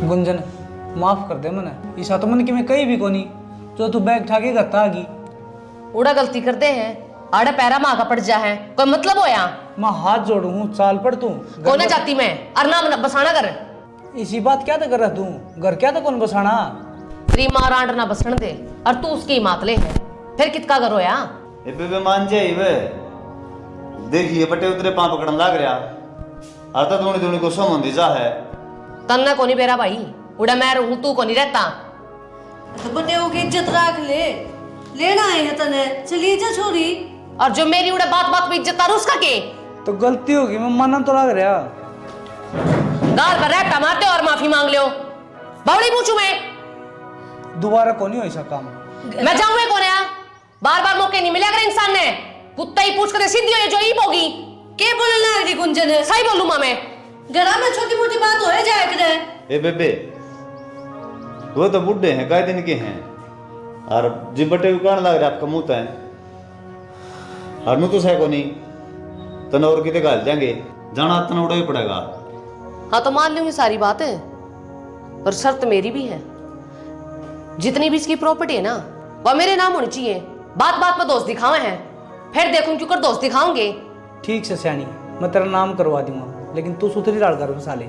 गुंजन माफ कर दे मने, ईसा तो मन की मैं कहीं भी कोनी जो तू बैग ठाके गत्ता आगी। उड़ा गलती करते हैं आड़े पैरा माँ का पड़ जा है, कोई मतलब हो या? मैं हाथ जोड़ू हूँ, चाल पड़ तू कोने जाती मैं अरना बसाना कर। इसी बात क्या तो कर रहा तू, घर क्या तो कौन बसाना? तेरी माँ रांड ना बसण दे और तू उसकी मातले है, फिर कितना करो या? ए बेबे मान जाई वे, देखिए बटे उतरे पांव पकड़न लाग रहा, आता धोनी धोनी को समझ जा है। तन्ना कोनी बेरा भाई, उड़ा मैं रहूं तू कोनी रहता। तो बटे की इज्जत रख ले, लेना है तने, चली जा छोरी। और जो मेरी उड़ा बात बात में इज्जत तारू उसका के? तो गलती होगी, मैं मानना तो लग रहा। गाल पर रैपटा मारते और माफी मांग लो, बावड़ी पूछू मैं? दोबारा कौन हो ऐसा काम? मैं जाऊंगा कौन है? बार बार मौके नहीं मिले अगर इंसान ने, कुत्ता ही पूछ कर सीधी हो जो ईब होगी। के बोलने लग रही गुंजन? सही बोलूं मां मैं? घरा में छोटी मोटी बात हो जाए करे। ए बेबे वो तो बुढ़े हैं, कई दिन के हैं, और जी बटे को कहने लग रहा आपका मुंह है, और मुँह तो सह को नहीं तन और कितने गाल जाएंगे, जाना तना उड़ा ही पड़ेगा। हाँ तो मान लूंगी सारी बातें, पर शर्त मेरी भी है, जितनी भी इसकी प्रॉपर्टी है ना वह मेरे नाम होनी चाहिए। बात बात पर दोस्त दिखावे हैं, फिर देखूं क्यों कर दोस्त दिखाओगे। ठीक से सयानी, मैं तेरा नाम करवा दूंगा, लेकिन तू सुथरी लाल कर साले।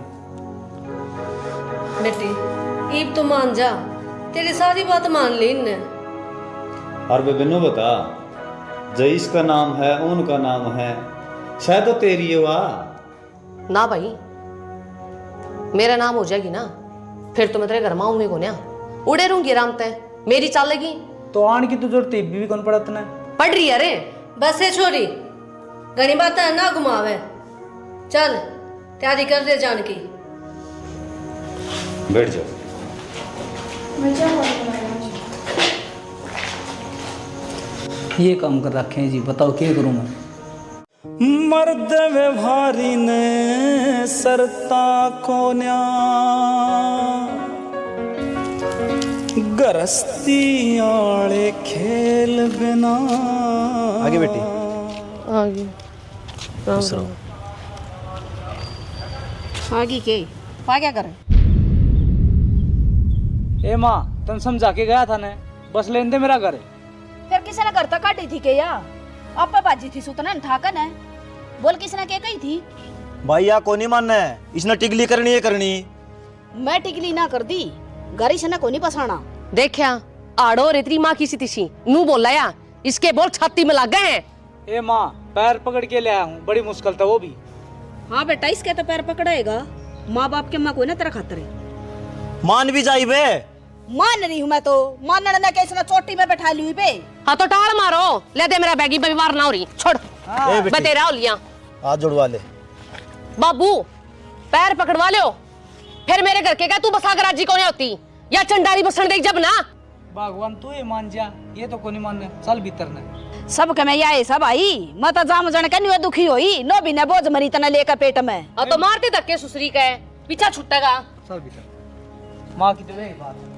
बेटी ईब तो मान जा, तेरी सारी बात मान ली इनने। और बेबे नो बता, जईस का नाम है, उनका नाम है, शायद तो तेरी है वाह। ना भाई, मेरा नाम हो जाएगी ना, फिर तो मैं तेरे घर में आऊंगी को ना, उड़े रहूंगी आराम तय, मेरी चालेगी तो आने की तो जरूरत भी कौन पड़ा तने? पढ़ रही है रे। बस है छोरी, घनी बात ना घुमावे, चल तैयारी कर दे जान की। बैठ जाओ। ये काम कर रखे हैं जी, बताओ क्या करूं मैं? मर्द व्यवहारी ने सरता कोन्या, गरस्ती आले खेल बिना। आगे बेटी आगे आगे के वहाँ क्या करे? ए माँ, तुम समझा के गया था ने, बस लेन दे मेरा घर। फिर किसी ने घर तक काटी थी के या? आपा बाजी थी सुतना ठाकन है, बोल किसने के कही थी? भैया को नहीं मानना है, इसने टिकली करनी है करनी। मैं टिकली ना कर दी, गाड़ी से ना को नहीं पसाना। देखा आड़ो रेतरी माँ की सी तिशी नू बोला या, इसके बोल छाती में लग गए हैं। ए माँ, पैर पकड़ के ले आया हूँ, बड़ी मुश्किल था वो भी। हाँ बेटा, इसके तो पैर पकड़ेगा, माँ बाप के माँ को ना तेरा खातर है। मान भी जाई बे। मान रही हूँ मैं तो, मानने ने कैसे ना चोटी में बैठा ली बे। हाँ तो टाल मारो, ले दे मेरा बैगी बीमार ना हो रही, छोड़ मैं तेरा हो लिया। हाथ जुड़वा ले बाबू, पैर पकड़वा लो, फिर मेरे घर के क्या तू बसा कर राजी कौन होती या चंडारी बसन देख जब ना। भगवान तू ये मान जा, ये तो कोनी मानने, चल भीतर ने। सब कमे आए सब आई, मत जाम जन के दुखी होई, नो भी ने बोझ मरी तना लेकर पेट में। अब तो मारते धक्के सुसरी का है, पीछा छुट्टेगा। चल भीतर, माँ की तो वही बात।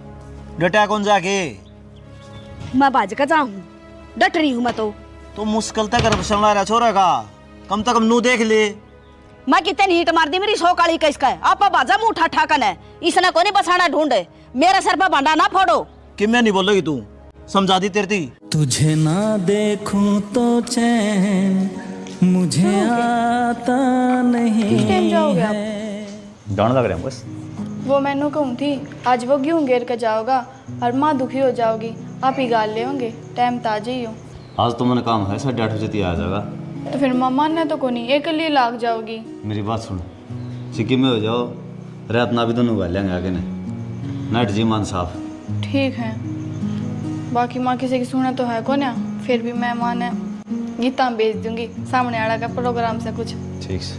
डटा कौन जाके? मैं बाज का जाऊँ, डट रही हूँ मैं तो मुश्किल तक घर संभाल रहा छोरा का, कम से कम नू देख ले। मैं कितनी हीट मार दी मेरी सौ काली का इसका है, आपा बाजा मुंह ठा ठाकन है, इसने को नहीं बसाना ढूंढे, मेरा सर पर भांडा ना फोड़ो। कि मैं नहीं बोलोगी तू, समझा दी तेरी। तुझे ना देखूं तो चैन मुझे आता नहीं है। जान लग रहा है बस। वो मैंने कहूँ थी आज वो गेहूँ घेर कर जाओगा और माँ दुखी हो जाओगी, आप ही गाल ले होंगे, टाइम ताजे ही हो। आज तो मैंने काम है, 8:30 बजे आ जाएगा। तो फिर मम्मा ने तो को नहीं, एक लिए लाग जाओगी। मेरी बात सुन, सिक्किम में हो जाओ, रात ना भी दोनों गा लेंगे आगे ने, नाइट जी मान साफ। ठीक है, बाकी माँ किसी की सुना तो है को ना, फिर भी मैं माँ ने गीता भेज दूंगी सामने आड़ा का प्रोग्राम से कुछ। ठीक से।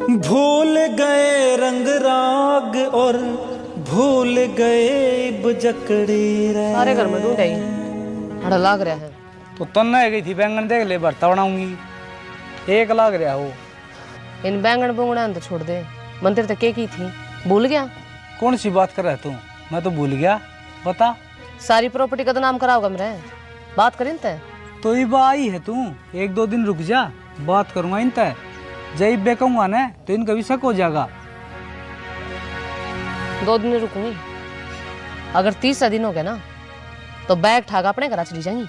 भूल गए रंग राग और भूल गए बजकड़ी रे। सारे घर में ढूंढ आई, हड़ा लाग रहा है। तो तन्ना है गई थी, बैंगन देख ले, भरता बनाऊंगी, एक लाग रहा हो। इन बैंगन बुंगड़ा तो छोड़ दे, मंदिर तक की थी, भूल गया? कौन सी बात कर रहा है तू? मैं तो भूल गया, बता। सारी प्रॉपर्टी का तो नाम कराओगा मेरे, बात करें तय। तो ये आई है तू, 1-2 दिन रुक जा, बात करूंगा इन तय। जब बे कहूंगा ना तो इनका भी शक हो जाएगा। 2 दिन रुकूंगी। अगर 30 दिन हो गया ना तो बैग ठाका अपने घर चली जाएंगी।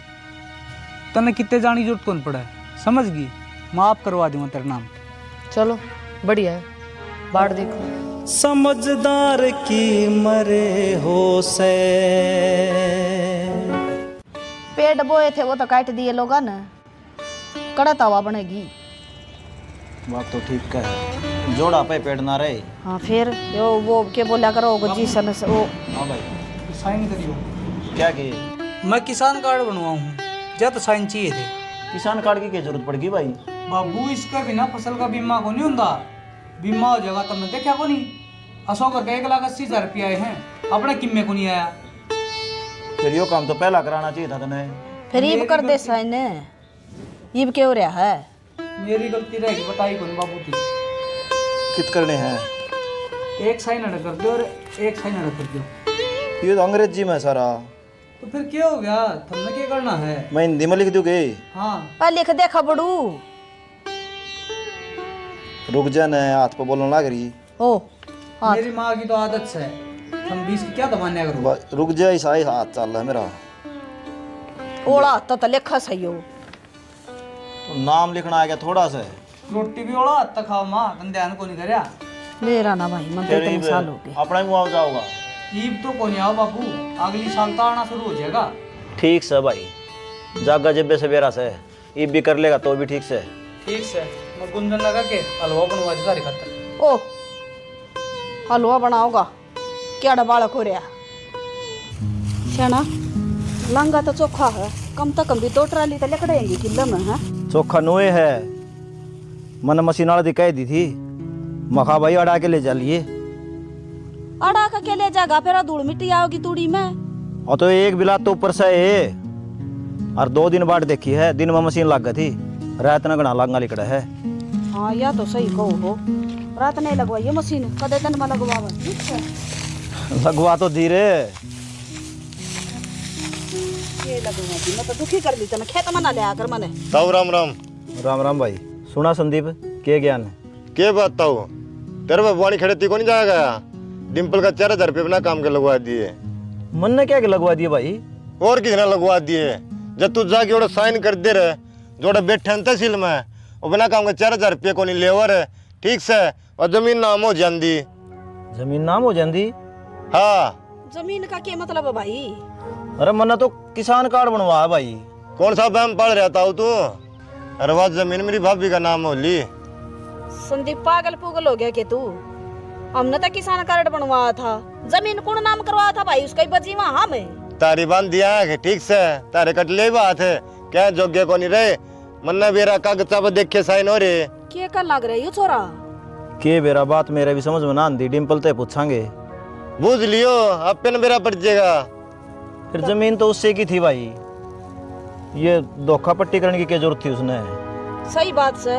तने कितने जाने की जरूरत कौन पड़ा है, समझ गई, माफ करवा दूंगा तेरा नाम। चलो बढ़िया है, बाट देखो। समझदार की मरे हो से। पेड़ बोए थे वो तो काट दिए लोगों ने, कड़ा तवा बनेगी। बात तो ठीक है, जोड़ा पे पेड़ ना रहे। हाँ फिर वो के बोला करो जी सन से वो। हाँ भाई, साइन करियो। क्या किए? मैं किसान कार्ड बनवाऊँ हूँ, जा तो साइन चाहिए थे। किसान कार्ड की क्या जरूरत पड़ेगी भाई? बाबू इसका बिना फसल का बीमा को नहीं होता। बीमा हो जाएगा तब मैं देखा को नहीं। असो करके 1,80,000 रुपया आए हैं, अपने किम्मे को नहीं आया। फिर यो काम तो पहला कराना चाहिए था तने। फिर ईब कर दे साइन, ईब क्यों रहा है? मेरी गलती रहेगी, बताई कौन बाबू की। कित करने हैं? एक साइन अड़ कर दो और एक साइन अड़ कर दो। ये तो अंग्रेजी में सारा। तो फिर क्या हो गया, तुमने क्या करना है? मैं हिंदी में लिख दूंगे। हाँ पर लिख दे खबड़ू। रुक जा न, हाथ पे बोलने लग रही। ओ हाँ मेरी माँ की तो आदत से है, हम 20 की क्या दबाने करो। रुक जा, ऐसा ही हाथ चल रहा है मेरा। ओला तो लिखा सही हो। तो नाम लिखना आ गया थोड़ा सा। रोटी भी ओला हद तक खाओ माँ, तुम ध्यान को नहीं करया। मेरा ना भाई, मन तो इतने साल हो गए। अपना ही मुआवजा होगा। ईब तो को नहीं आओ बाबू, अगली साल तो आना शुरू हो जाएगा। ठीक से भाई, जागा जेबे से बेरा से ईब भी कर लेगा तो भी ठीक से। ठीक से मैं गुंजन लगा के हलवा बनवा दे तारी खातर। ओ हलवा बनाओगा क्या बालक हो रहा शाना? लंगा तो चोखा है, कम तो कम भी 2 ट्राली तो लकड़ेंगी किलो में है। चोखा नोए है, मन मशीन वाला दिखाई दी थी, मखा भाई अड़ा के ले जा लिए। अड़ा का के ले जागा, फिर धूल मिट्टी आओगी तूड़ी में। और तो एक बिलात तो ऊपर से है, और 2 दिन बाद देखी है, दिन में मशीन लग गई थी, रात न गणा लांगा लिकड़ा है। हाँ या तो सही कहो हो, रात नहीं लगवाइए मशीन, कदे दिन में लगवावा। लगवा तो धीरे। ये लगवा दी, मैं तो दुखी कर ली तना, खेत में ना ले आकर मने। ताऊ राम राम। राम राम भाई। सुना संदीप, के ज्ञान है? के बात ताऊ, तेरे बाबू खड़े थी को नहीं जाएगा? डिम्पल का 4,000 रुपये बिना काम के लगवा दिए। मन ने क्या के लगवा दिए भाई? और किसने लगवा दिए? जब तू जाके ओड़ा साइन कर दे रहे, जोड़ा बैठे हैं तहसील में, और बिना काम के 4,000 रुपये को नहीं लेवर है, ठीक से, और जमीन नाम हो जाती। जमीन नाम हो जाती? हाँ। जमीन का क्या मतलब है भाई? अरे मन्ना तो किसान कार्ड बनवा है भाई। कौन सा बहम पढ़ रहा था तू? अरे वाह, जमीन मेरी भाभी का नाम हो ली। संदीप पागल पुगल हो गया के तू? हमने तो किसान कार्ड बनवाया था, जमीन कौन नाम करवाया था भाई? उसका ही बजी वहाँ में तारी बांध दिया है, ठीक से, तारे कटले बात है, क्या जोग्य को नहीं रहे, मन्ना बेरा कागज पर देख के साइन हो रहे। क्या कर लग रही हो छोरा? के बेरा बात मेरे भी समझ में ना आती, डिम्पल ते पूछांगे। बूझ लियो, अब पेन मेरा पड़ जाएगा। फिर जमीन तो उससे की थी भाई, ये धोखा पट्टी करने की क्या जरूरत थी उसने? सही बात से,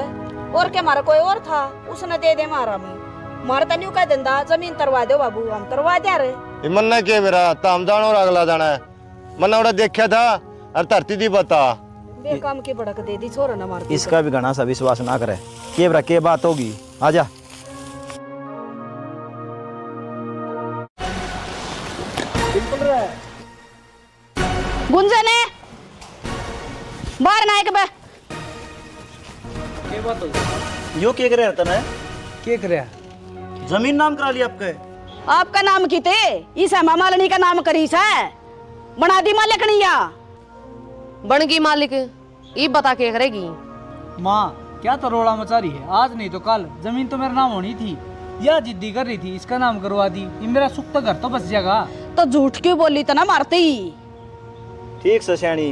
और क्या मारा कोई और था, उसने दे दे मारा में। मारा तो नहीं कह देंदा, जमीन तरवा दो बाबू, हम तरवा दे रहे। मन्ना के मेरा ताम जाना और अगला जाना है, मन्ना उड़ा देखा था और धरती दी बता। बेकाम की भड़क दे दी छोरा, न मार इसका भी घना सा विश्वास ना करे। के बरा के बात होगी, आजा। गुंजन है बाहर ना एक बे। के बात हो? यो के करे तने? के करया? जमीन नाम करा लिया आपके? आपका नाम किते? इस मामालनी का नाम करीस है, बना दी मालिकनिया। बन गई मालिक, ये बता के करेगी। माँ क्या तो रोड़ा मचा रही है, आज नहीं तो कल जमीन तो मेरा नाम होनी थी, या जिद्दी कर रही थी, इसका नाम करवा दी। ये मेरा सुख तो घर तो बस जाएगा। तो झूठ क्यों बोली तो ना मारती? ठीक से श्याणी,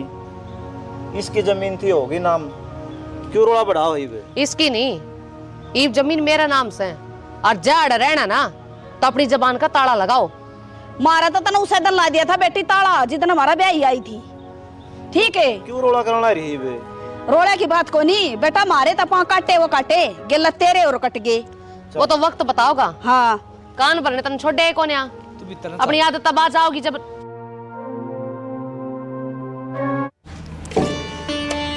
इसकी जमीन थी होगी नाम, क्यों रोड़ा बढ़ा हुई बे? इसकी नहीं, ये जमीन मेरा नाम से, और जाड़ रहना ना तो अपनी जबान का ताला लगाओ। मारा तो तने उसे डला दिया था बेटी ताला, जितना हमारा ब्याह आई थी। ठीक है, क्यों रोड़ा करना रही बे? रोड़े की बात को नहीं बेटा, मारे तो पाँ काटे वो काटे, गिल्ला तेरे और कट गए। वो तो वक्त बताओगा। हाँ कान भरने तन छोड़ दे कौन यहाँ, तू भी तरह अपनी आदत तब आ जाओगी जब।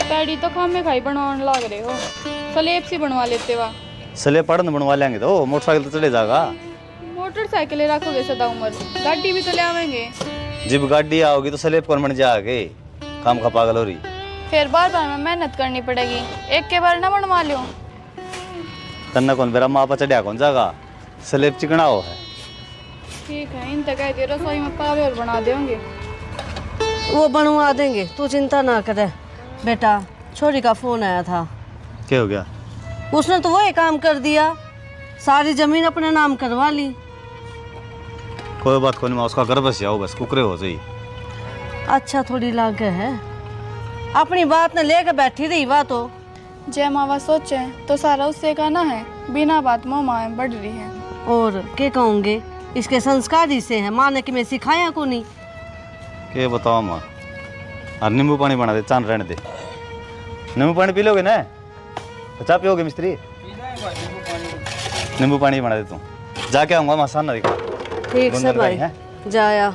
पैडी तो खामे खाई बनवाने लग रहे हो, सलेब सी बनवा लेते वा। सले पढ़न बनवा लेंगे तो मोटरसाइकिल तो चले जाएगा। मोटरसाइकिल रखोगे सदा उम्र, गाड़ी भी तो ले आवेंगे। जब गाड़ी आओगी तो स्लेब कौन बन जाओगे, काम का पागल हो रही। फिर बार बार में मेहनत करनी पड़ेगी, एक के बार ना बनवा लियो। तन्ना कौन मेरा माँ पर चढ़िया कौन जागा, स्लेब चिकनाओ है। ठीक है, इन तक के रसोई में पावे और बना देंगे। वो बनवा देंगे, तू चिंता ना करे। बेटा, छोरी का फोन आया था, क्या हो गया? उसने तो वही काम कर दिया, सारी जमीन अपने नाम करवा ली। कोई बात कोई नहीं, उसका घर बस जाओ, बस कुकरे हो जाइए। अच्छा थोड़ी लागे है, अपनी बात ने लेकर बैठी रही। वह तो जय मावा सोचे तो सारा उससे कहना है, बिना बात मोह माए बढ़ रही है। और क्या कहूँगे, इसके संस्कार ही से है, माँ ने कि मैं सिखाया को नहीं। के बताओ माँ, और नींबू पानी बना दे, चांद रहने दे। नींबू पानी पी लोगे ना? चाय पियोगे मिस्त्री? नींबू पानी बना दे तू, जाके आऊँगा मसान ना देखो। ठीक से भाई, जाया।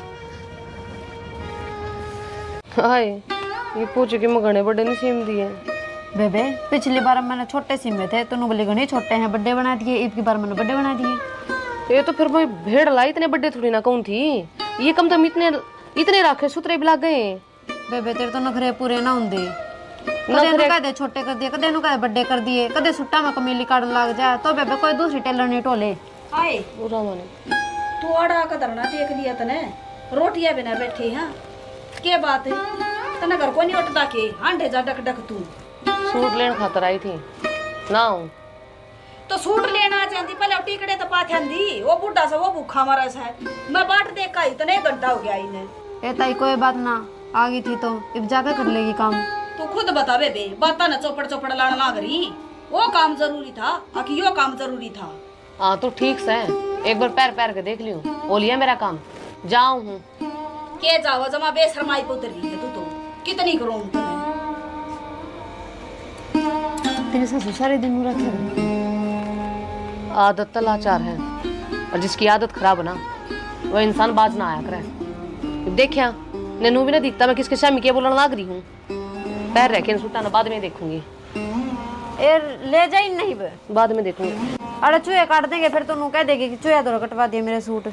हाय, ये पूछो कि मैं घने बड़े नहीं सीम दिए। बेबे पिछली बार मैंने छोटे सिमे थे, तूने बोले घने छोटे हैं, बड्डे बना दिए। इतनी बार मैंने बड्डे बना दिए। ये तो फिर मैं भेड़ लाई, इतने बड़े थोड़ी ना कहूँ थी। ये कम तो इतने राखे सुतरे भी लग गए। बेबे तेरे तो नखरे पूरे ना होंगे, कदे कदे छोटे कर दिए, कदे कदे बड्डे कर दिए, कदे सुट्टा में कमीली काट लग जाए तो बेबे कोई दूसरी टेलर नहीं टोले। हाय बुरा माने तू आड़ा का धरना टेक दिया तने, रोटियां बिना बैठी हाँ, के बात है तने घर को नहीं उठता के हांडे जा डक डक तू। सूट लेने खातर आई थी ना हूँ तो सूट लेना चाहती, पहले टिकड़े तो पाथे दी, वो बुढ़ा सा वो भूखा मरा सा है। मैं बाट देख का इतने घंटा हो गया इन्हें। ए ताई कोई बात ना, आ गई थी तो अब जाकर कर लेगी काम। तू खुद बता बेबे, बाता न चौपड़ चौपड़ लाड़ लाग रही। वो काम जरूरी था आखिर यो काम जरूरी था। हाँ तो ठीक से एक बार पैर पैर के देख लियो, हो लिया मेरा काम, जाऊँ हूँ। के जाओ जमा बेशरमाई पे उतर रही है तू तो, कितनी करूँ तूने। तेरे ससुर सारे दिन मुरा थे। आदत तो लाचार है, और जिसकी आदत खराब है ना वो इंसान बाज ना आया करे। देखिया नैनू भी ना दिखता मैं किसके शामी के बोलने लग रही हूँ। पैर रह के सुटाना बाद में देखूंगी, ए ले जाई नहीं बे, बाद में देखूंगी। अरे चूहे काट देंगे फिर तू कह देगी कि चूहे दो कटवा दिए मेरे सूट।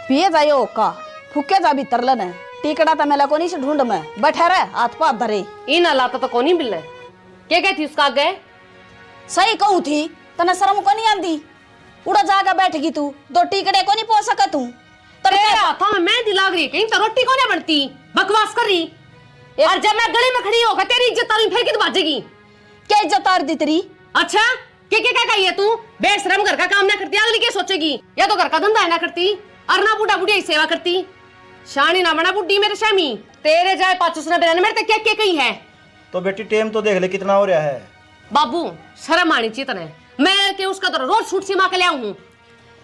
पिए जायो का फुके जा भी तरलन है, टिकड़ा तो मेला को नहीं से ढूंढ में बैठा रहे हाथ पाथ धरे। इन हालात तो कौन ही मिल रहा, क्या कहती उसका आगे? सही कहूँ थी, तने शर्म को नहीं आंदी, उड़ा जाकर बैठगी तू, दो टिकड़े को नहीं पहुंच सका तू। तेरे हाथों में मेहंदी लाग रही है, कहीं तो रोटी को नहीं बनती, बकवास कर रही। और जब मैं गली में खड़ी होकर तेरी इज्जत तारी फिर कित बाजेगी? क्या इज्जत आर दी तेरी? अच्छा क्या कही है तू? बेशरम घर का काम ना करती, अगली क्या सोचेगी? या तो घर का धंधा ना करती और ना बूढ़ा बुढ़िया सेवा करती। शानी ना बना बुढ़ी मेरे शामी, तेरे जाए पाचूस ना बिना मेरे तक क्या कही है? तो बेटी टेम तो देख ले कितना हो रहा है। बाबू शर्म आनी चाहिए तने, मैं के उसका तो रोज सूट सिमा के ले आऊं हूं।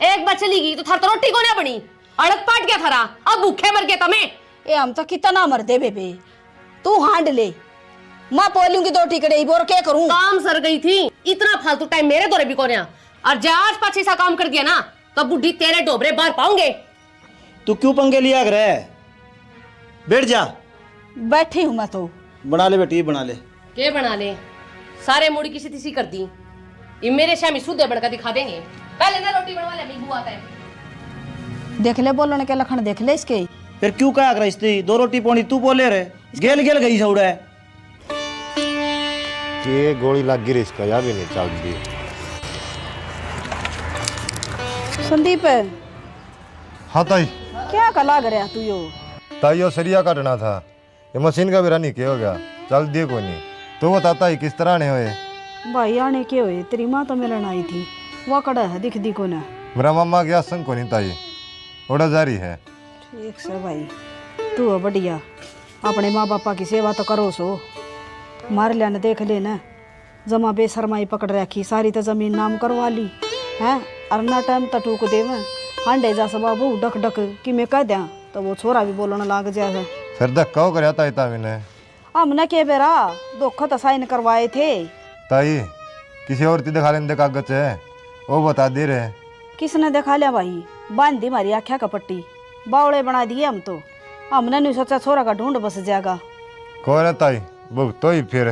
एक बार चली गई तो थार तो रोटी को ना बनी, अड़क पाट गया थारा, अब भूखे मर गए तमे। ए हम तो कितना मर दे बेबे, तू हांड ले, मां बोलूंगी दो टिकड़े ही बोर क्या करूं। काम सर गई थी, इतना फालतू टाइम मेरे दौरे भी कोन्या, और आज पाछे सा काम कर दिया ना तो बुढ़ी तेरे डोबरे बाहर पाऊंगे। तू क्यों पंगे लिया कर रहा है? बैठ जा। बैठी हूं मैं तो। बना ले बेटी, बना ले। के बना ले, सारे मुड़ी किसी तीसी कर दी। ये मेरे शामी सुधे बढ़कर दिखा देंगे, पहले ना रोटी बनवा ले, मीबू आता है। देख ले बोलने के लखन देख ले इसके। फिर क्यों क्या कर रही? दो रोटी पौनी तू बोले रे, गेल गेल गई सौड़ा है। ये गोली लग गिरी इसका, या भी नहीं चल दी। संदीप हाँ ताई, क्या का लाग रहा तू यो? ताई यो सरिया काटना था, ये मशीन का भी रनी क्या हो गया, चल दिए को नहीं। तो बताता ही किस तरह ने होए? भाई आने के हुए, तेरी माँ तो मिलन आई थी, वो कड़ा है दिख दी को ना। मेरा मामा गया संग को नहीं ताई, ओड़ा जारी है। ठीक से भाई, तू है बढ़िया, अपने माँ बापा की सेवा तो करो सो। मार लिया न देख ले न, जमा बेशरमाई पकड़ रखी, सारी तो जमीन नाम करवा ली है। अरना टाइम तो टूक दे में हांडे जा सब बाबू डक डक कि मैं कह दिया तो वो छोरा भी बोलने लग जाए। फिर धक्का हो कर ताई तावी हमने के बेरा दुख तो साइन करवाए थे। ताई किसी और की दिखा लेने कागज है, वो बता दे रहे। किसने दिखा लिया भाई? बांध दी मारी आख्या का पट्टी, बावड़े बना दिए हम तो। हमने नहीं सोचा छोरा का ढूंढ बस जाएगा। कौन है ताई? वो तो ही फिर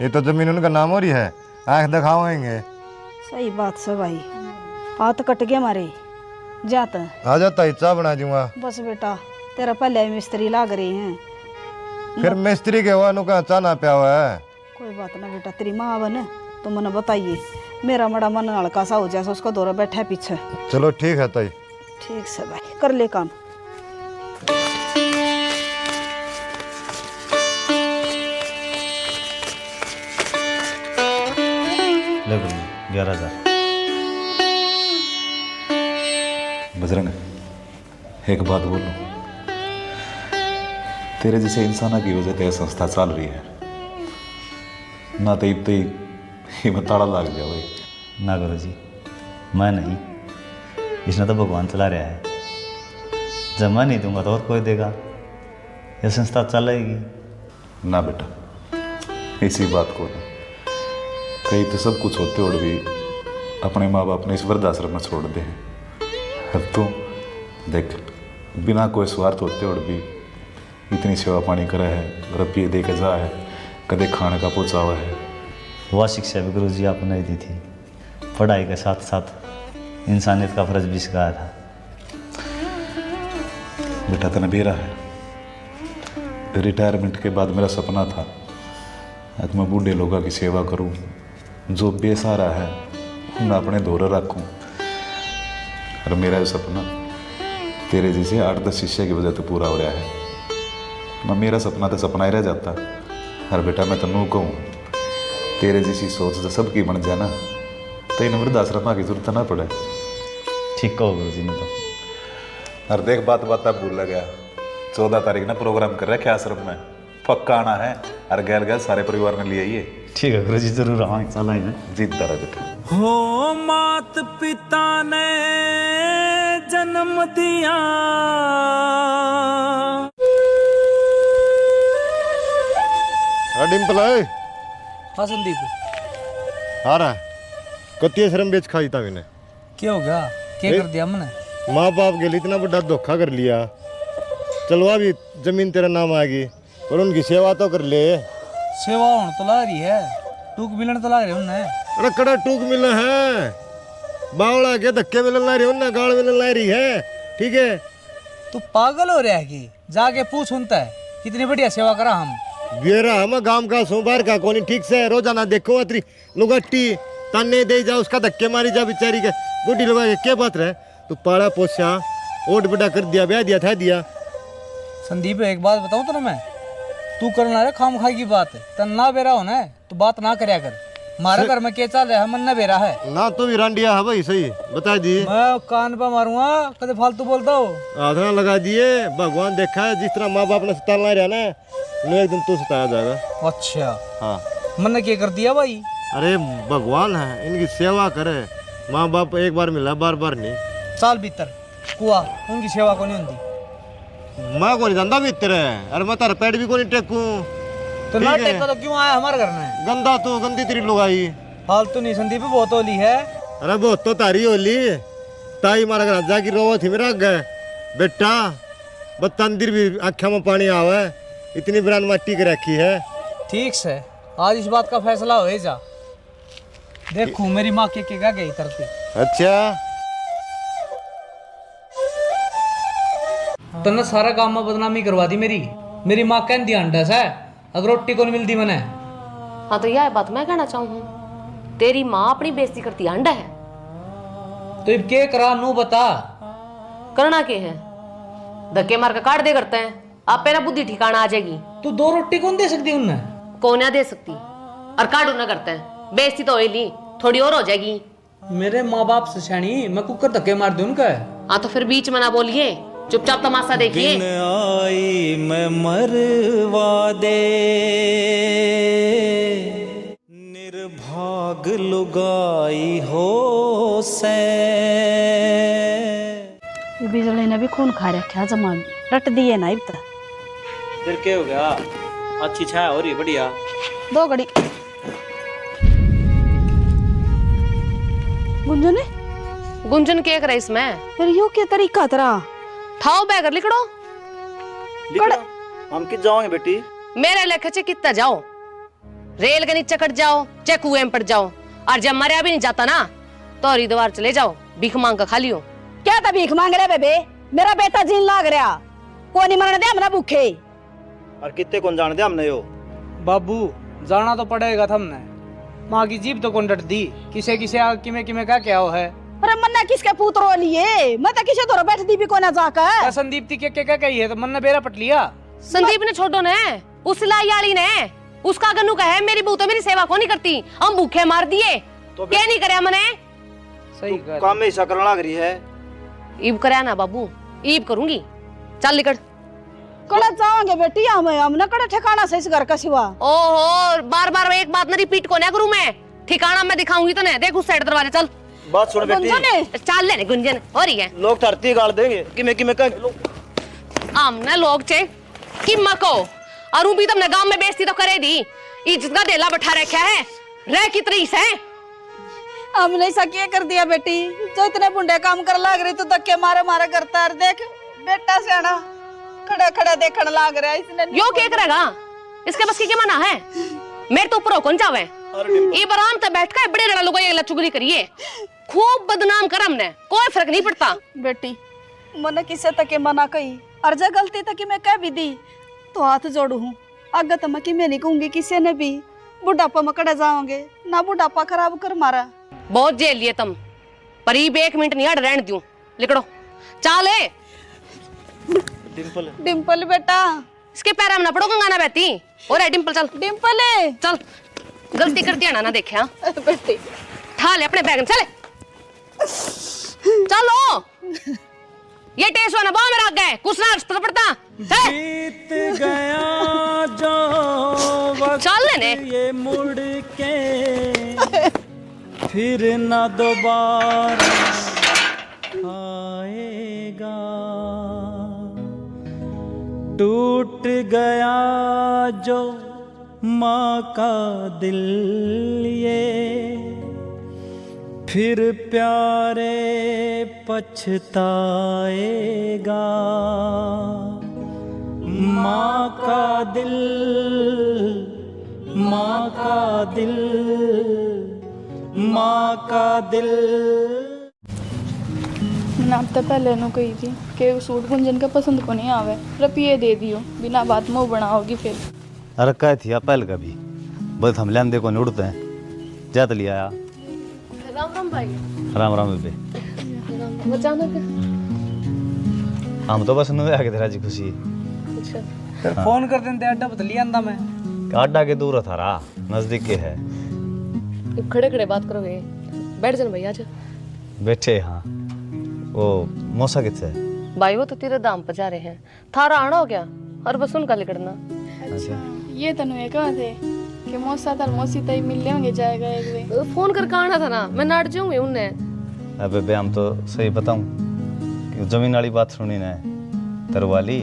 ये तो जमीन उनका नाम हो रही है, आँख दिखाओगे। सही बात से भाई, हाथ कट गए मारे, जाता आ जाता ही चाय बना दूंगा। बस बेटा तेरा पहले ही मिस्त्री लाग रहे हैं। फिर मिस्त्री के हुआ नु कहाँ चाना प्या हुआ है। कोई बात ना बेटा, तेरी माँ बने तो मैंने बताइए, मेरा बड़ा मन हल्का सा हो जैसा उसका दौरा बैठा है पीछे। चलो ठीक है ताई। ठीक से भाई, कर ले काम। ले गुरुजी 11,000। बजरंग, एक बात बोलूं, तेरे जैसे इंसाना की वजह से यह संस्था चल रही है ना, तो हिम्मत ताड़ा लग जाए। ना गुरुजी, मैं नहीं, इसने तो भगवान चला रहा है। जब मैं नहीं दूंगा तो और कोई देगा, यह संस्था चलेगी। ना बेटा, इसी बात को ना, कई तो सब कुछ होते और भी अपने माँ बाप ने इस वृद्धाश्रम में छोड़ दे। अब तू देख, बिना कोई स्वार्थ होते और भी इतनी सेवा पानी करा है, रुपये दे के जा है, कदे खाने का पहुँचावा है। वह शिक्षा भी गुरुजी आपने दी थी, पढ़ाई के साथ साथ इंसानियत का फर्ज भी सिखाया था। बेटा तने बेरा है, रिटायरमेंट के बाद मेरा सपना था आज मैं बूढ़े लोगों की सेवा करूं, जो बेसहारा है उन्हें अपने दौरे रखूं। और मेरा सपना तेरे जैसे 8-10 शिष्य की वजह से पूरा हो रहा है। मैं मेरा सपना तो सपना ही रह जाता। और बेटा मैं तनू कहूँ, तेरे जैसी सोच जो सबकी बन जाए ना, तो इन वृद्धाश्रमा की जरूरत ना पड़े। ठीक कहो गुरुजी ने तो। और देख, बात भूल गया, 14 तारीख ना प्रोग्राम कर रखे आश्रम में, पक्का आना है। और गैल गैल सारे परिवार ने लिए ये। ठीक है गुरुजी, जरूर आवांगे, चल आएंगे। जीतता रहा बेटा। हो मात पिता ने जन्म दिया, डिम्पल हाँ संदीप आ रहा कत्ती श्रम बेच खाई था मैंने। क्या हो गया, क्या कर दिया हमने? माँ बाप के लिए इतना बड़ा धोखा कर लिया। चलवा भी जमीन तेरा नाम आएगी, पर उनकी सेवा तो कर ले। सेवा होने तो ला रही है, टूक मिलन तो ला रहे उन्हें। अरे कड़ा टूक मिला है, बावड़ा के धक्के मिलन ला रही उन्हें, गाड़ मिलन ला रही है। ठीक है, तू पागल हो रहा है कि जाके पूछ उनता है, कितनी बढ़िया सेवा करा हम। बेरा हम गांव का सोमवार का कोनी ठीक से रोजाना देखो अतरी लुगट्टी ताने दे जा, उसका धक्के मारी जा बेचारी के गुड्डी लगा के। क्या बात रहे, तू पाड़ा पोसा ओट बड़ा कर दिया, ब्याह दिया था दिया। संदीप एक बात बताऊं तो ना, मैं तू करना है खाम खाई की बात, तन ना बेरा होना है तो बात ना करया कर। हमारे घर में क्या चल रहा है, मन ना बेरा है ना, तो भी रांडिया है भाई, सही बता दी। मैं कान पे मारूंगा, कदे फालतू बोलता हो। आधना लगा दिए, भगवान देखा है जिस तरह माँ बाप ने सताना रहा ना, एक दिन तू सताया जाएगा। अच्छा हाँ, मैंने क्या कर दिया भाई? अरे भगवान है, इनकी सेवा करे। माँ बाप एक बार मिला, बार बार नहीं। साल भीतर कुआ उनकी सेवा को नहीं होती। मैं को नहीं धंधा भीतर है, अरे मैं तार पेट भी को नहीं टेकूं। तो ना टेका तो क्यों आया हमारे घर में? गंदा तो गंदी तेरी लुगाई। फालतू नहीं संदीप, बहुत होली है। अरे बहुत तो तारी होली, ताई मारा घर जाकी रोवो थी मेरा गए बेटा, बस तंदिर भी आँखों में पानी आवे, इतनी बरान मट्टी के रखी है। ठीक से आज इस बात का फैसला हो जा। देखू मेरी माँ के क्या गई तरती। अच्छा, तो ना सारा काम में बदनामी करवा दी मेरी माँ कहती अंडस है, अगर रोटी को नहीं मिलती मैंने। हाँ तो यह बात मैं कहना चाहूँ, तेरी माँ अपनी बेइज्जती करती अंडा है तो अब क्या करा नू बता। करना क्या है, धक्के मार के काट दे करते हैं, आप पे ना बुद्धि ठिकाना आ जाएगी। तू 2 रोटी कौन दे सकती उन्हें? कौन ना दे सकती, और काट ना करते हैं, बेइज्जती तो हो ली, थोड़ी और हो जाएगी। मेरे माँ बाप से सैनी मैं कुकर धक्के मार दूं उनका। हाँ तो फिर बीच में ना बोलिए, चुपचाप तमाशा देखिए। आई मैं मरवा दे, निर्भाग लुगाई हो से। बिजली ने भी खून खा रखा जमा, रट दिए ना। इब फिर क्या हो गया, अच्छी छाया हो रही बढ़िया। 2 घड़ी गुंजन गुंजन क्या करे इसमें? फिर यो क्या तरीका तेरा? ठाओ बैगर लिखड़ो। हम कित जाओगे बेटी? मेरे लेखे से कितना जाओ, रेल के नीचे कट जाओ चाहे कुएं में पड़ जाओ, और जब मरा भी नहीं जाता ना तो हरिद्वार चले जाओ, भीख मांग कर खा लियो। क्या था भीख मांग रहे बेबे? मेरा बेटा जीन लाग रहा, कोनी मरने दे हमने भूखे। और कितने कौन जान दे हमने यो? बाबू जाना तो पड़ेगा हमने। माँ की जीभ तो कौन डट दी, किसे किसे किमे किमे क्या हो है। अरे मन्ना किसके पुत्र लिए, मैं तो किसे तोरा बैठ दी भी कोना जाकर। संदीप थी क्या कही है तो मन ने बेरा पट लिया। संदीप ने छोड़ो ने, उस लायाली ने, उसका गन्नू का है मेरी बहू तो मेरी सेवा को नहीं करती, हम भूखे मार दिए तो क्या नहीं करे मने। सही कर काम में ऐसा करना लग रही है। ईब करे ना बाबू, ईब करूंगी, चल निकल। कड़ा जाओगे बेटी, हमने कड़ा ठिकाना से इस घर का सिवा। ओहो, बार बार एक बात ना रिपीट को ना करूं मैं, ठिकाना मैं दिखाऊंगी तो नहीं। देख उस साइड दरवाजे चल। बात सुन बेटी, चल ले गुंजन हो रही है। लोग धरती गाड़ देंगे कि मैं हमने लोग चे कि मको और भी तुमने गांव में बेइज्जती तो करे दी, इज्जत का ढेला बैठा रखा है, रह कितनी से। हमने ऐसा क्या कर दिया बेटी, जो इतने बुंडे काम कर लाग रही तू धक्के मारे मारे करता है। देख बेटा सियाना खड़ा खड़ा देखने लाग रहा है, इसने यो क्या करेगा, इसके बस की क्या मना है। मेरे तो ऊपर कौन जावे, ये बराम तक बैठ कर बड़े लड़ा लोगों ये चुगली करिए, खूब बदनाम कर हमने, कोई फर्क नहीं पड़ता। बेटी मन किसे तक मना कही, और जो गलती तक मैं कह भी दी तो हाथ जोड़ू हूँ। आगे तो मैं कि मैं नहीं कहूंगी किसी ने भी, बुढ़ापा में कड़े जाओगे ना, बुढ़ापा खराब कर मारा। बहुत जेल लिए तुम, पर एक मिनट नहीं हट रहने दूं, लिखड़ो चाले। डिम्पल डिम्पल बेटा, इसके पैर में ना पड़ो गंगा ना बहती। और है डिम्पल, चल डिम्पल चल, गलती कर दिया ना देखा बेटी, ठा ले अपने बैग में, चले चलो। ये टेस्ट वाला बहुत मेरा गए कुछ ना पड़ता। बीत गया जो वक्त चल लेने ये मुड़ के फिर ना दोबारा आएगा, टूट गया जो माँ का दिल ये फिर प्यारे पछताएगा, माँ का दिल, माँ का दिल, माँ का दिल। मैंने अब तक पहले नो कही थी कि सूट गुंजन का पसंद को नहीं आवे, रुपये दे दियो, बिना बात मुँह बनाओगी फिर। अरे क्या थी पहल का भी बस हम लेन देखो नहीं उड़ते हैं, जा तो लिया आया। राम राम भाई। राम राम बेबे। अचानक हम तो बस नु आके तेरा जी खुशी। अच्छा फिर फोन कर देते अड्डा बदली आंदा मैं। अड्डा के दूर था रा, नजदीक के है। खड़े खड़े बात करोगे, बैठ जान भैया आज। बैठे हाँ। वो मौसा कितने है? भाई वो तो तेरे दाम पर जा रहे हैं, थारा आना हो गया और बस उनका लिकड़ना। अच्छा ये तनु है कहाँ थे कि मौसा तर मौसी तई मिल लेंगे जाएगा एक वे। फोन करके आना था ना, मैं नाट जाऊंगी उनने। अबे बे हम तो सही बताऊं कि जमीन वाली बात सुनी ना तरवाली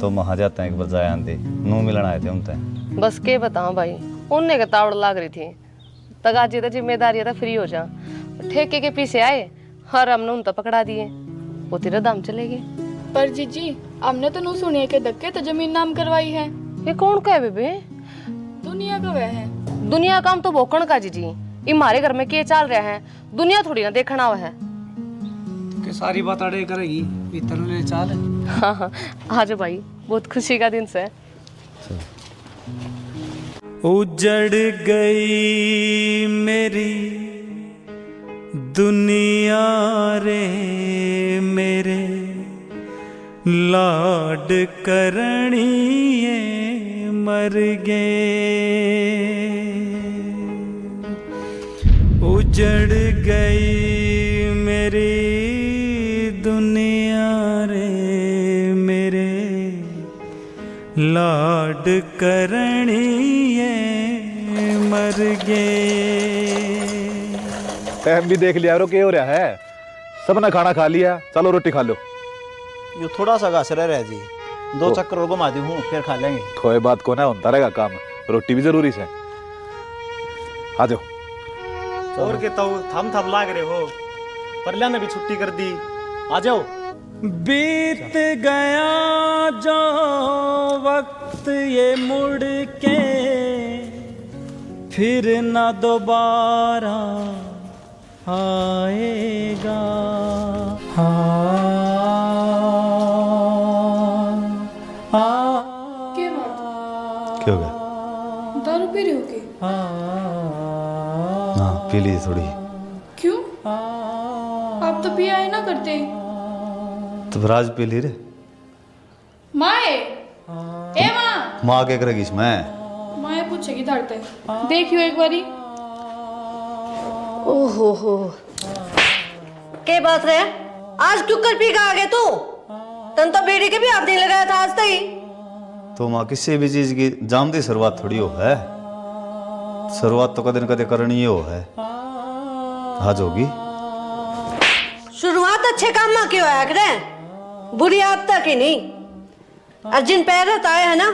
तो वहाँ जाते हैं एक बार जाए आंदे नू मिलन आए थे उनते। बस के बताऊं भाई, उनने का तावड़ लाग रही थी, तगाजी तो जिम्मेदारी था फ्री हो जा, ठेके के पीछे आए और हमने उन तो पकड़ा दिए, वो तेरे दाम चले गए। पर जीजी हमने तो नू सुनिए के धक्के तो जमीन नाम करवाई है। ये कौन का है बेबे? दुनिया का वह है। दुनिया काम तो भोकण का जीजी, ये हमारे घर में के चल रहा है, दुनिया थोड़ी ना देखना हुआ है। कि सारी बात अड़े करेगी, भीतर ले चाल। हाँ हाँ आज भाई बहुत खुशी का दिन से। उजड़ गई मेरी दुनिया रे मेरे लाड करणिए मर गए, उजड़ गई मेरी दुनिया रे मेरे लाड करणिए मर गए। टाइम भी देख लिया, क्या हो रहा है? सबने खाना खा लिया, चलो रोटी खा लो। यो थोड़ा सा घास रह रहा जी, दो चक्कर और घुमा दी हूँ फिर खा लेंगे। कोई बात को ना, होता रहेगा काम, रोटी भी जरूरी है। आ जाओ। और के तो थम थम लाग रहे हो, परला ने भी छुट्टी कर दी, आ जाओ। बीत गया जो वक्त ये मुड़ के फिर न दोबारा आएगा। क्या बात? क्या हो गया? दारू पी रहे हो के? हाँ पी ली थोड़ी। क्यों? आप तो पिया ही ना करते। तो फिर आज पी ली रे। माँ ए माँ। माँ क्या करेगी इसमें? माँ पूछेगी धरते। देखियो एक बारी। ओहो हो, क्या बात है? आज क्यों कर पी का आ गए तू? तन तो बीड़ी के भी हाथ नहीं लगाया था आज तक। तो माँ किसी भी चीज की जामती शुरुआत थोड़ी हो है। शुरुआत तो कदे न कदे करनी ही हो है। आज होगी। शुरुआत अच्छे काम में क्यों आया करे? बुरी आदत की नहीं। अर्जुन पैर आए है ना,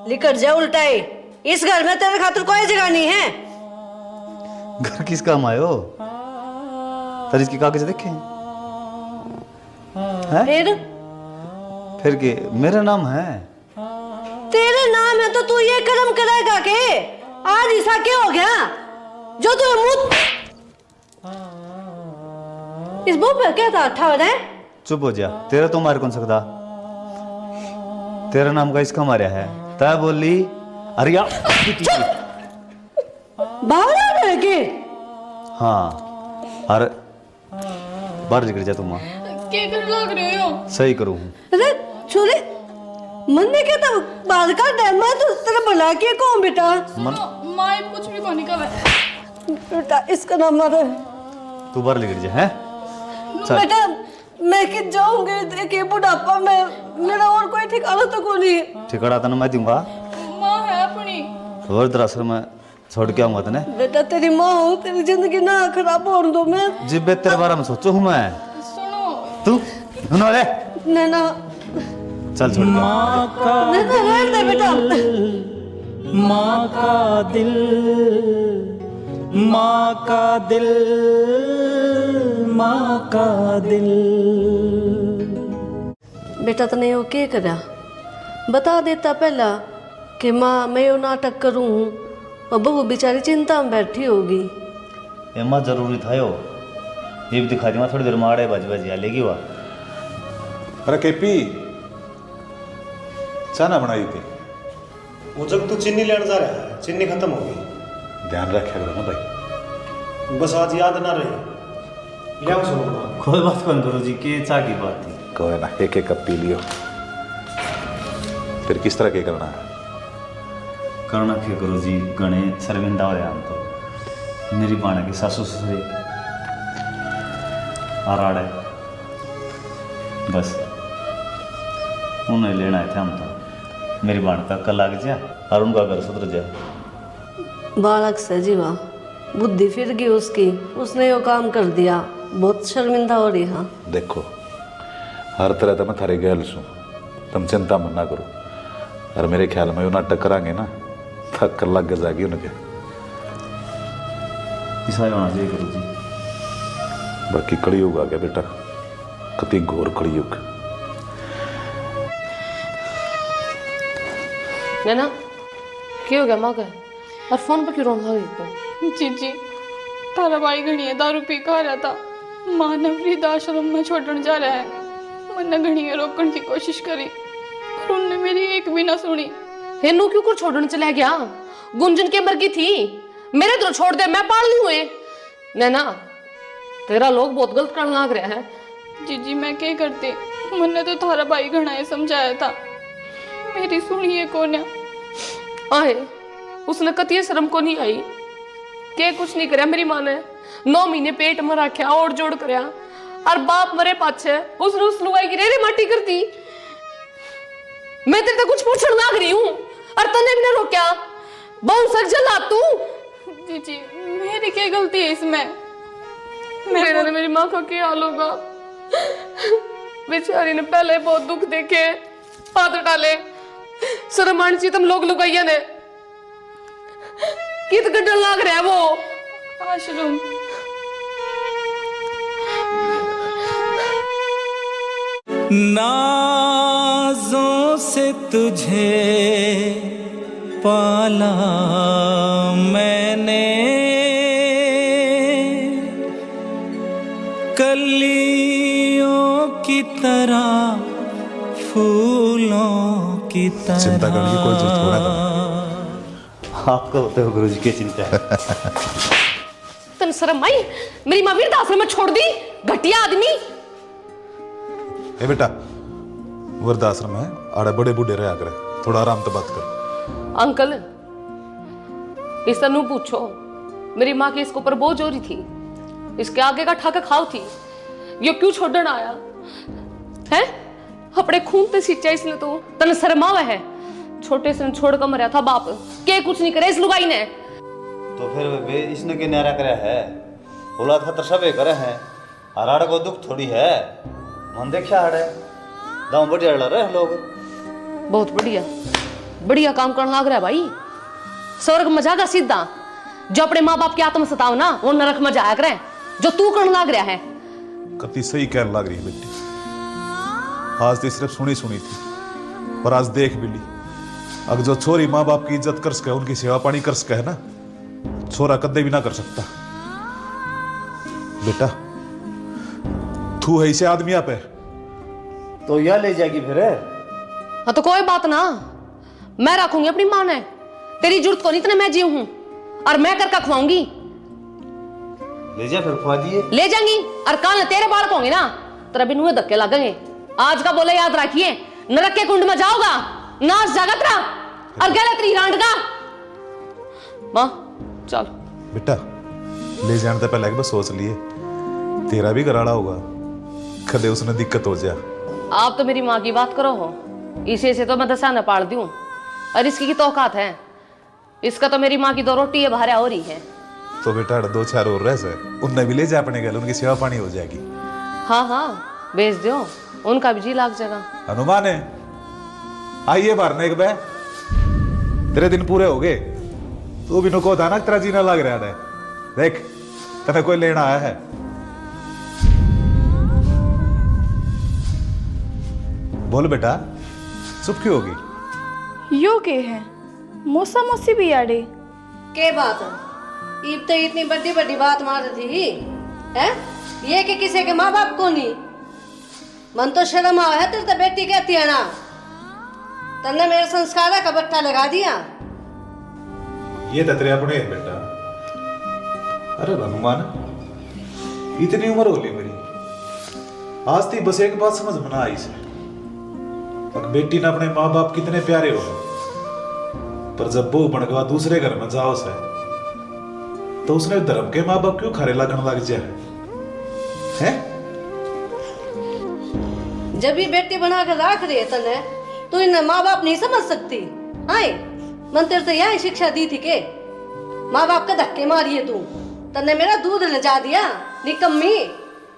लिकर जा उल्टाए। इस घर में तेरे खातिर कोई जगह नहीं है। घर किस काम आयो? तारीख की कागज देखे हैं? फिर के मेरा नाम है। तेरे नाम है तो तू ये कर्म करेगा के? आज ऐसा क्यों हो गया जो तू मुंह इस बुक पे क्या था? अट्ठा है। चुप हो जा। तेरा तो मार कौन सकता? तेरा नाम का इसका मारा है। तय बोली अरिया बाहर आ रहे के? हाँ अरे बाहर निकल जा तुम। क्या कर लग रहे हो? सही करूँ। अरे छोरे, मन में क्या था? बाल का डर मैं तो तेरा बुला के कौन बेटा? माँ कुछ भी कोनी का बेटा इसका नाम मारे। तू बाहर निकल जा है। बेटा मैं कि जाऊंगी देखिए बुढ़ापा में, मेरा और कोई ठिकाना तो कोई नहीं। ठिकाना तो मैं दूंगा। माँ है अपनी। और दरअसल मैं छोड़ के आऊंगा तने। बेटा तेरी माँ हूँ, तेरी जिंदगी ना खराब हो दो। मैं जी बे तेरे बारे में सोचो हूँ मैं। सुनो तू सुनो रे। नैना चल छोड़ के। नैना रहने दे बेटा। माँ का दिल, माँ का दिल, माँ का दिल। बेटा तने वो क्या करा? बता देता पहला कि माँ मैं यो नाटक करूँ और बहू बेचारी चिंता में बैठी होगी। ये माँ जरूरी था यो। ये भी दिखा दी माँ थोड़ी देर मारे बज बज आ लेगी वह। अरे केपी चाय ना बनाई थी। वो जब तू चीनी लेने जा रहा है, चीनी खत्म हो गई। ध्यान रखे करो ना भाई। बस आज याद ना रहे। ले आओ सुनो। कोई बात कौन करो जी के चाह की बात थी। कोई ना एक एक कप पी लियो। फिर किस तरह के करना है? करना क्या करो जी, गणे शर्मिंदा हो रहे हम तो। मेरी बाणा की सासू ससुरे आराड़े बस उन्हें लेना है थे हम तो। मेरी बाण का कल लग जा और उनका घर सुधर जा। बालक से जीवा बुद्धि फिर गई उसकी, उसने यो काम कर दिया। बहुत शर्मिंदा हो रही। हाँ देखो हर तरह तो मैं थारे गैल सू, तुम चिंता मत ना करो। और मेरे ख्याल में वो नाटक करांगे ना थक कर लग जाएगी उनके। ऐसा होना चाहिए करो जी। बाकी कलयुग आ गया बेटा, कति घोर कलयुग। नैना क्या हो गया माँ का? और फोन पर क्यों रोना गई? जीजी तारा भाई घड़िया दारू पी का रहा था। माँ ने वृद्धाश्रम में छोड़ने जा रहा है। मैंने घड़िया रोकने की कोशिश करी पर उनने मेरी एक भी ना सुनी। हेनू क्यों कर छोड़ने चला गया? गुंजन के मर गई थी, मेरे तो छोड़ दे, मैं पाल नहीं हुए। नैना तेरा लोग बहुत गलत करने लग रहा है। जीजी मैं क्या करती? मैंने तो थारा भाई घड़ाए समझाया था, मेरी सुनिए कौन आए? उसने कतिय शर्म को नहीं आई के कुछ नहीं करया। मेरी माँ ने 9 महीने पेट में रखा और जोड़ करया और बाप मरे पाछे उसने उस लुगाई की रेरे माटी कर दी। मैं तेरे से कुछ पूछने लाग रही हूँ और तने भी ना रोक्या। बहुत सक जला तू। जीजी मेरी क्या गलती है इसमें? मेरे मेरी माँ का क्या हाल होगा? बेचारी ने पहले बहुत दुख देखे, हाथ डाले, शर्म आनी चाहिए तुम लोग लुगाइया ने। कित गड्ढा लाग रहा है वो आश्रम। नाज़ों से तुझे पाला मैंने, कलियों फूलों की तरह। चिंता करने की कोई जरूरत थोड़ा था। आपको होते हो गुरु जी की चिंता है। तन शर्म आई? मेरी माँ वृद्धाश्रम में छोड़ दी, घटिया आदमी। ए बेटा, वृद्धाश्रम है, आड़े बड़े बूढ़े रहा करे, थोड़ा आराम तो बात कर। अंकल, इस तनु पूछो, मेरी माँ की इसके ऊपर बोझ हो रही थी, इसके आगे का ठाका खाओ थी, ये क्यों छोड़ना आया है? अपने खून ते सींचा इसने तो तन शर्मावा है। छोटे से छोड़ कर मरा था बाप, के कुछ नहीं करे इस लुगाई ने। तो फिर वे इसने के न्यारा करे है, औलाद खतर सबे करे हैं, हराड़ को दुख थोड़ी है। मन देखा हड़े दाम बढ़िया रहे लोग। बहुत बढ़िया बढ़िया काम करने लग रहा है भाई। स्वर्ग में जागा सीधा। जो अपने माँ बाप की आत्म सताव ना, वो नरक में जाया करे। जो तू करने लग रहा है, कति सही कहने लग रही है बेटी। आज तो सिर्फ सुनी सुनी थी, पर आज देख भी ली। अगर जो छोरी माँ बाप की इज्जत कर सके, उनकी सेवा पानी कर सके है ना, छोरा कदे भी ना कर सकता। बेटा, तू है इसे आदमी पे तो यह ले जाएगी फिर। हाँ तो कोई बात ना, मैं रखूंगी अपनी माँ ने। तेरी जरूरत को नहीं, इतने मैं जीव हूं और मैं करके खुआऊंगी। ले जा फिर, खुआ दिए। ले जाएंगी और कल तेरे बालक होंगे ना, तेरा भी नुए धक्के लगेंगे। आज का बोले याद रखिए, नरक के कुंड में जाओगा, नाच जागा तेरा और गले तेरी रांड का। माँ चल बेटा, ले जाने से पहले एक बार सोच लिए, तेरा भी घराड़ा होगा, कदे उसने दिक्कत हो जाए। आप तो मेरी माँ की बात करो हो, इसे से तो मैं दशा न पाल दूं। और इसकी की तो औकात है, इसका तो मेरी माँ की 2 रोटी बाहर हो रही है। तो बेटा 2-4 और रह से, उनने भी ले जा अपने गल, उनकी सेवा पानी हो जाएगी। हाँ हाँ भेज दो, उनका भी जी लाग जाएगा। हनुमान है, आइए बारने एक बे, तेरे दिन पूरे हो गए। तू भी नुको था ना, तेरा जीना लग रहा है। देख, तेने कोई लेना आया है। बोल बेटा, चुप क्यों होगी? यो के है मौसा मौसी भी आड़े। के बात है? ईब तो इतनी बड़ी बड़ी बात मार रही है, ये कि किसी के माँ बाप को नहीं। मन तो शर्म आवा है, तेरी तो बेटी कहती है ना, तन्ने मेरे संस्कारा का बट्टा लगा दिया। ये तेरे अपने है बेटा। अरे हनुमान, इतनी उम्र हो ली मेरी, आज थी बस एक बात समझ में ना आई से, बेटी ने अपने माँ बाप कितने प्यारे हो, पर जब वो बनगवा दूसरे घर में जाओ से, तो उसने धर्म के माँ बाप क्यों खरे लगन लग जाए हैं? जब भी बेटी बना कर रख रही है तने, तू इन माँ बाप नहीं समझ सकती। हाय, मन तेरे तो यही शिक्षा दी थी के माँ बाप का धक्के मारिए तू, तने मेरा दूध ले जा दिया, निकम्मी।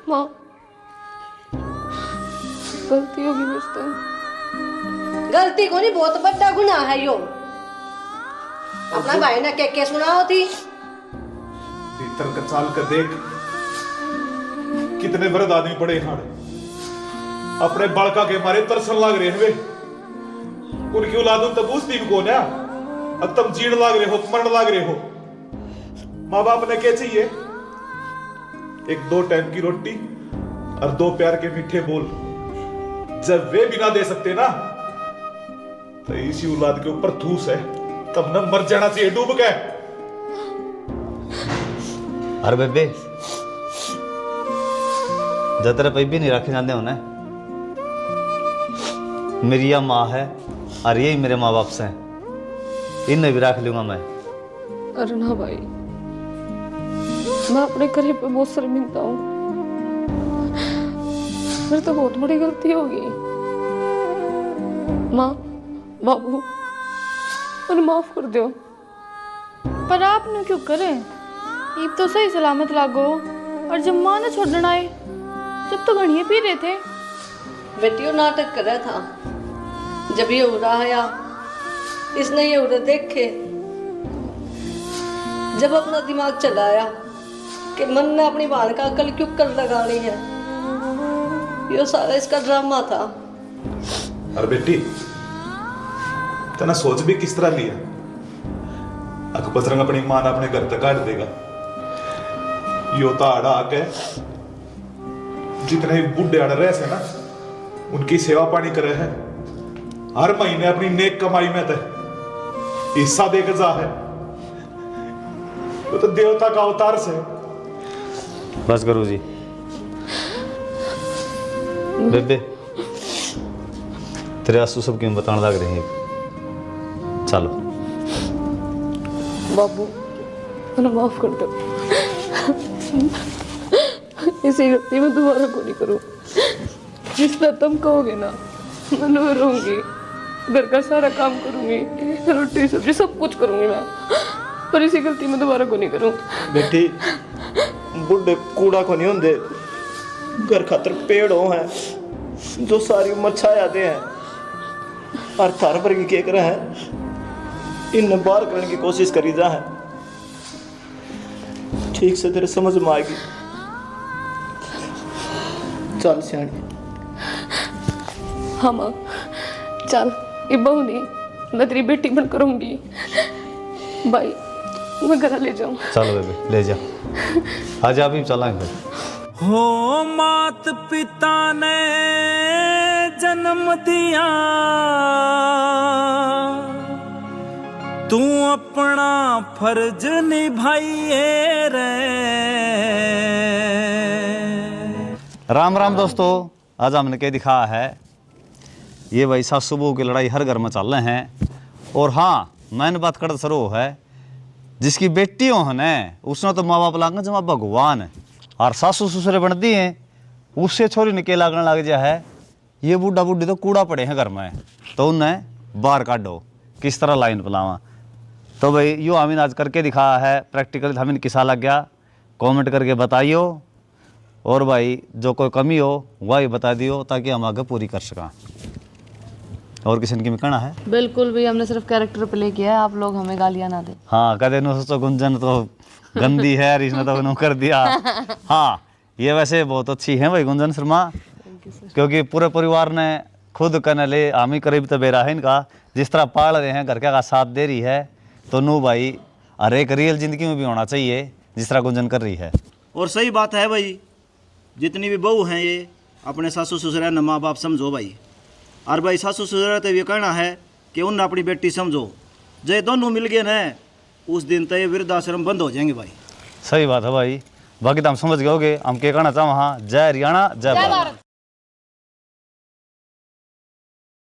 माँ गलती होगी मुझसे। गलती को नहीं, बहुत बड़ा गुनाह है यो। अपना भाई ने क्या सुनाओ थी। भीतर का चाल कर देख, कितने मर्द आदमी पड़े खाड़े, अपने बड़का के मारे तरसन लाग रहे हैं। उनकी औलादों तब पूछती भी कौन है? अब तुम जीण लाग रहे हो, मरण लाग रहे हो। माँ बाप ने क्या चाहिए? 1-2 टाइम की रोटी और 2 प्यार के मीठे बोल। जब वे भी ना दे सकते ना, तो इसी औलाद के ऊपर धूस है, तब न मर जाना चाहिए डूब के। अरे बेबे, जब तेरा पैबी नहीं रखे जाते हो ना, मेरी यह माँ है और यही मेरे माँ बाप से हैं, इन्हें भी रख लूंगा मैं। अरे ना भाई, मैं अपने घर पे बहुत शर्मिंदा हूँ। मेरी तो बहुत बड़ी गलती होगी। माँ बाबू मुझे माफ कर दो। पर आपने क्यों करे? ईब तो सही सलामत लागो, और जब माँ ने छोड़ना आए, जब तो घड़िए पी रहे थे। बेटियों नाटक कर रहा था, जब ये उड़ा आया, इसने ये उड़े देखे, जब अपना दिमाग चलाया कि मन ने अपनी बहन का अकल क्यों कर लगानी है, ये सारा इसका ड्रामा था। और बेटी, तना सोच भी किस तरह लिया? अकबरंग अपनी मां ने अपने घर तक काट देगा। यो ताड़ा आके जितने बूढ़े आड़ रहे से ना, उनकी सेवा पानी करे है, हर महीने अपनी नेक कमाई में तो हिस्सा देकर जा है। वो तो देवता का अवतार से। बस करो जी। बेबे तेरे आंसू सब क्यों बताने लग रहे हैं? चलो बाबू मैंने माफ कर दो, इसी गलती में दोबारा को नहीं करूँ। जिस तरह तुम कहोगे ना मैं रहूंगी, घर का सारा काम करूंगी, रोटी सब्जी सब कुछ करूंगी मैं, पर इसी गलती में दोबारा को नहीं करूँ। बेटी बुढ़े कूड़ा को नहीं होंगे, घर खातर पेड़ हो हैं जो सारी उम्र छा जाते हैं, और थार पर की केक रहा है इन बार करने की कोशिश करी जा है। ठीक से तेरे समझ में आएगी। चल सियाणी। हाँ माँ चल, ये बहू नहीं मैं तेरी बेटी बन करूंगी। भाई मैं घर ले जाऊँ। चलो बेबे ले जा, आज आप ही चलाएंगे। हो मात पिता ने जन्म दिया, तू अपना फर्ज निभाइए रे। राम राम दोस्तों, आज हमने क्या दिखाया है, ये भाई सासू बहू की लड़ाई हर घर में चल रहे हैं। और हाँ मैंने बात कर सरो है, जिसकी बेटियों है न उसने तो माँ बाप लागना जमा भगवान है, और सासू ससुरे बनती हैं उससे छोरी निके लागने लग जा है। ये बूढ़ा बूढ़ी तो कूड़ा पड़े हैं घर में, तो उन्हें बाहर काटो, किस तरह लाइन पलावा। तो भाई यो हमें आज करके दिखाया है प्रैक्टिकल, हमें किसा लग गया कमेंट करके बताइयो, और भाई जो कोई कमी हो वही बता दियो ताकि हम आगे पूरी कर सकें। और किसी की कहना है? बिल्कुल भी, हमने सिर्फ कैरेक्टर प्ले किया है, आप लोग हमें गालियाँ ना दें। हाँ कदे नो सोचो गुंजन तो गंदी है, इसने तो उन्होंने कर दिया। हाँ ये वैसे बहुत अच्छी है भाई गुंजन शर्मा, क्योंकि पूरे परिवार ने खुद करने ले हम ही करीब तो बेरा है इनका, जिस तरह पाल रहे हैं घर का साथ दे रही है, तो नू भाई हर एक रियल जिंदगी में भी होना चाहिए जिस तरह गुंजन कर रही है। और सही बात है भाई, जितनी भी बहू हैं ये अपने सासू ससुर न माँ बाप समझो भाई। और भाई सासू ससुर तो ये कहना है कि उन अपनी बेटी समझो, जय दोनों मिल गए न उस दिन तो ये वृद्धाश्रम बंद हो जाएंगे भाई। सही बात है भाई, बाकी तो हम समझ गए होगे हम क्या कहना चाहें। हाँ जय हरियाणा जय भारत।